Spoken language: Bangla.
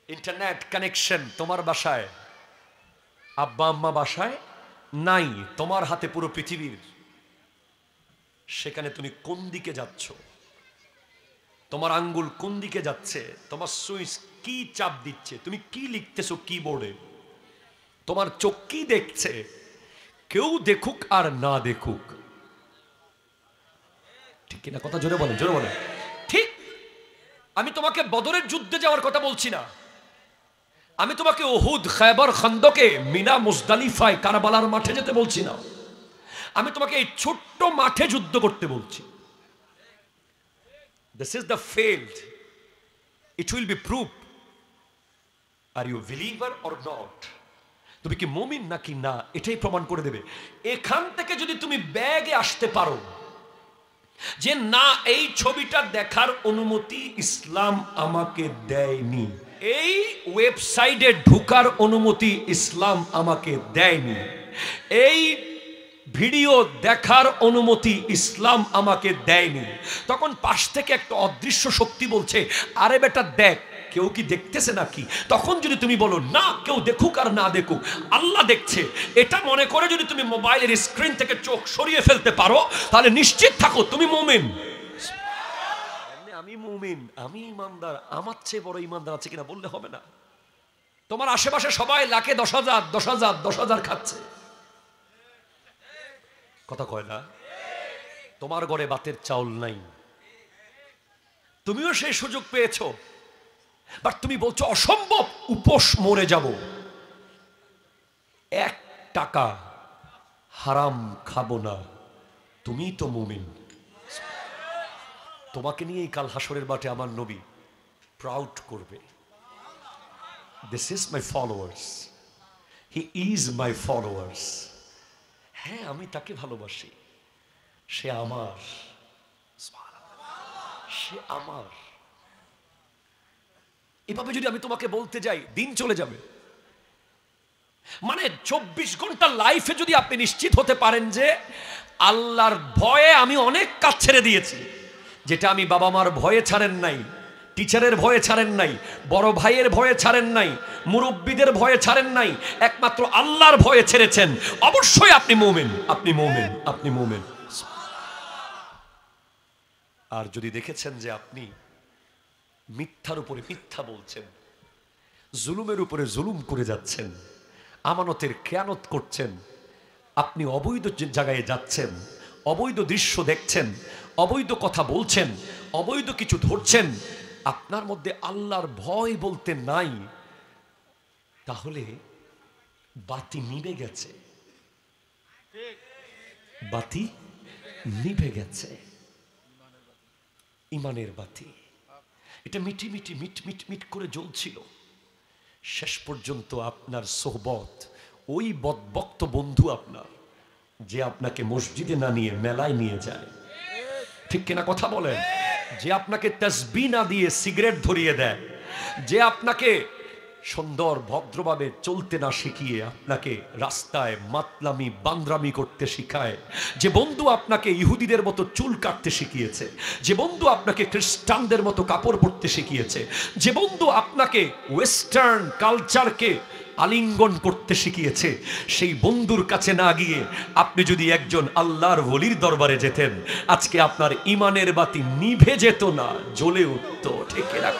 ইন্টারনেট কানেকশন তোমার বাসায়, আব্বা আম্মা বাসায় নাই, তোমার হাতে পুরো পৃথিবীর। সেখানে তুমি কোন দিকে যাচ্ছ? তোমার আঙ্গুল কোন দিকে যাচ্ছে? তোমার সুইচ কি চাপ দিচ্ছে? তুমি কি লিখতেছো কিবোর্ডে? তোমার চোখ কি দেখছে? কেউ দেখুক আর না দেখুক, ঠিক কিনা? কথা জোরে বলেন, জোরে বলেন। ঠিক। আমি তোমাকে বদরের যুদ্ধে যাওয়ার কথা বলছি না, আমি তোমাকে উহুদ, খায়বার, খন্দকে, মিনা, মুজদালিফায়, কারবালার মাঠে যেতে বলছি না। আমি তোমাকে এই ছোট্ট মাঠে যুদ্ধ করতে বলছি। This is the field. It will be proved. Are you a believer or not? তুমি কি মুমিন নাকি না এটাই প্রমাণ করে দেবে। এখান থেকে যদি তুমি ব্যাগে আসতে পারো যে না, এই ছবিটা দেখার অনুমতি ইসলাম আমাকে দেয়নি, এই ওয়েবসাইটে ঢোকার অনুমতি ইসলাম আমাকে দেয়নি, এই ভিডিও দেখার অনুমতি ইসলাম আমাকে দেয়নি, তখন পাশ থেকে একটা অদৃশ্য শক্তি বলছে, আরে বেটা দেখ, কেউ কি দেখতেছে নাকি? তখন যদি তুমি বলো না, কেউ দেখুক আর না দেখুক, আল্লাহ দেখছে, এটা মনে করে যদি তুমি মোবাইলের স্ক্রিন থেকে চোখ সরিয়ে ফেলতে পারো, তাহলে নিশ্চিত থাকো তুমি মুমিন। আমি মুমিন, আমি ইমানদার, আমার চেয়ে বড় ইমানদার আছে কিনা বললে হবে না। তোমার আশেপাশে সবাই লাখে 10,000 10,000 10,000 খাচ্ছে, কথা কয় না। তোমার ঘরে ভাতের চাউল নাই, তুমিও সেই সুযোগ পেয়েছো, বাট তুমি বলছো অসম্ভব, উপোস মরে যাব, 1 টাকা হারাম খাবো না। তুমি তো মুমিন। তোমাকে নিয়েই কাল হাসরের মাঠে আমার নবী প্রাউড করবে, this is my followers, he is my followers. হ্যাঁ, আমি তাকে ভালোবাসি, সে আমার, সে আমার। এভাবে যদি আমি তোমাকে বলতে যাই, দিন চলে যাবে। মানে 24 ঘন্টা লাইফে যদি আপনি নিশ্চিত হতে পারেন যে আল্লাহর ভয়ে আমি অনেক কাজ ছেড়ে দিয়েছি, যেটা আমি বাবা মার ভয়ে ছাড়েন নাই, টিচারের ভয়ে ছাড়েন নাই, বড় ভাইয়ের ভয়ে ছাড়েন নাই, মুরব্বীদের ভয়ে ছাড়েন নাই, একমাত্র আল্লাহর ভয়ে ছেড়েছেন, অবশ্যই আপনি মুমিন, আপনি মুমিন, আপনি মুমিন। আর যদি দেখেছেন যে আপনি মিথ্যার উপরে মিথ্যা বলছেন, জুলুমের উপরে জুলুম করে যাচ্ছেন, আমানতের খেয়ানত করছেন, আপনি অবৈধ জায়গায় যাচ্ছেন, অবৈধ দৃশ্য দেখছেন, অবৈধ কথা বলছেন, অবৈধ কিছু ধরছেন, আপনার মধ্যে আল্লাহর ভয় বলতে নাই, তাহলে বাতি নিভে গেছে, বাতি নিভে গেছে, ইমানের বাতি। এটা মিটি মিটি মিট মিট মিট করে জ্বলছিল, শেষ পর্যন্ত আপনার সোহবত, ওই বদবক্ত বন্ধু আপনার, যে আপনাকে মসজিদে না নিয়ে মেলায় নিয়ে যায়, ঠিক কিনা কথা বলেন, যে আপনাকে তাসবিহ না দিয়ে সিগারেট ধরিয়ে দেয়, যে আপনাকে সুন্দর ভদ্রভাবে চলতে না শিখিয়ে আপনাকে রাস্তায় মাতলামি বান্দ্রামি করতে শিখায়, যে বন্ধু আপনাকে ইহুদিদের মতো চুল কাটতে শিখিয়েছে, যে বন্ধু আপনাকে খ্রিস্টানদের মতো কাপড় পরতে শিখিয়েছে, যে বন্ধু আপনাকে ওয়েস্টার্ন কালচারকে আলিঙ্গন করতে শিখিয়েছে, সেই বন্ধুর কাছে না গিয়ে আপনি যদি একজন আল্লাহর ওলির দরবারে যেতেন, আজকে আপনার ইমানের বাতি নিভে যেত না, জ্বলে উঠত, ঠিক রাখ।